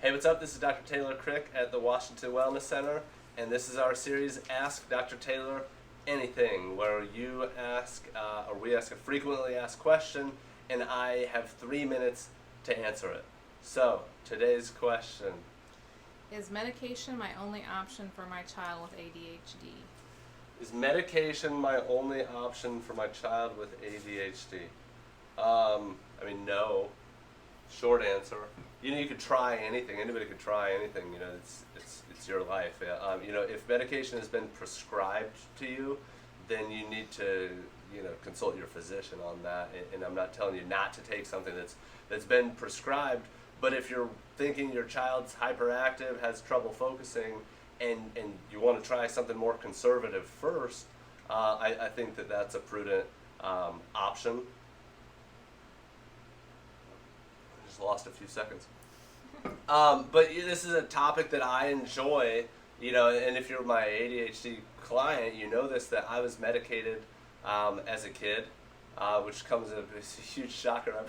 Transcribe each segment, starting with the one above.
Hey, what's up? This is Dr. Taylor Krick at the Washington Wellness Center, and this is our series, Ask Dr. Taylor Anything, where you ask, or we ask a frequently asked question, and I have 3 minutes to answer it. So, today's question. Is medication my only option for my child with ADHD? Is medication my only option for my child with ADHD? No. Short answer. You could try anything. Anybody could try anything. It's your life. If medication has been prescribed to you, then you need to consult your physician on that. And I'm not telling you not to take something that's been prescribed. But if you're thinking your child's hyperactive, has trouble focusing, and you want to try something more conservative first, I think that's a prudent option. Just lost a few seconds. But this is a topic that I enjoy, and if you're my ADHD client, you know this, that I was medicated as a kid, which comes as a huge shocker, I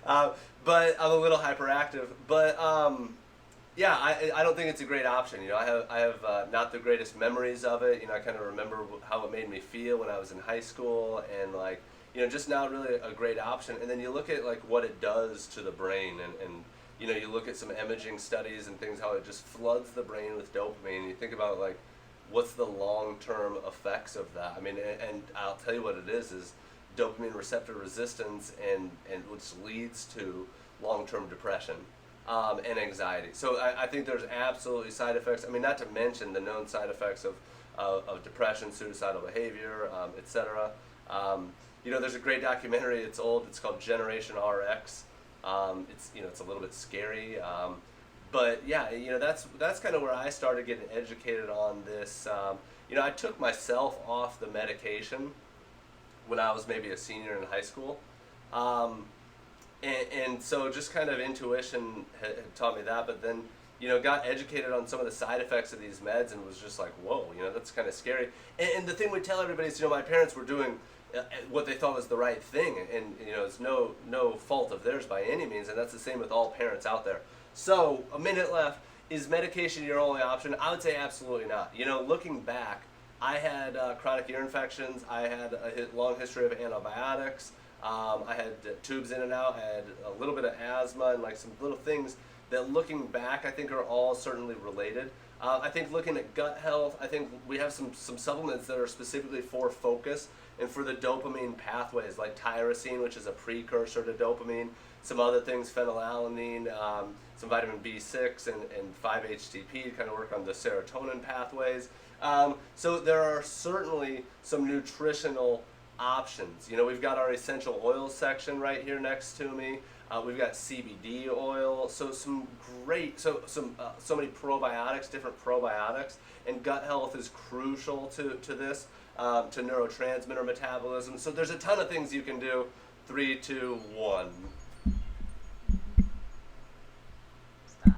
bet. But I'm a little hyperactive. But I don't think it's a great option. I have not the greatest memories of it. I kind of remember how it made me feel when I was in high school, and just not really a great option. And then you look at what it does to the brain, and you look at some imaging studies and things, how it just floods the brain with dopamine. You think about what's the long-term effects of that. And I'll tell you what it is dopamine receptor resistance, and which leads to long-term depression and anxiety. So I think there's absolutely side effects. Not to mention the known side effects of depression, suicidal behavior, etc. There's a great documentary. It's old. It's called Generation RX. It's a little bit scary, but that's kind of where I started getting educated on this. I took myself off the medication when I was maybe a senior in high school, and so just kind of intuition had taught me that. But then got educated on some of the side effects of these meds, and was just like, whoa, that's kind of scary. And the thing we tell everybody is, my parents were doing what they thought was the right thing, and it's no fault of theirs by any means, and that's the same with all parents out there. So, a minute left. Is medication your only option? I would say absolutely not. Looking back, I had chronic ear infections. I had a long history of antibiotics. I had tubes in and out. I had a little bit of asthma, and some little things that, looking back, I think are all certainly related. I think looking at gut health, I think we have some supplements that are specifically for focus and for the dopamine pathways, like tyrosine, which is a precursor to dopamine, some other things, phenylalanine, some vitamin B6 and 5-HTP to kind of work on the serotonin pathways. So there are certainly some nutritional options. We've got our essential oils section right here next to me. We've got CBD oil, so some great, so many probiotics, different probiotics, and gut health is crucial to this, to neurotransmitter metabolism. So there's a ton of things you can do. 3, 2, 1.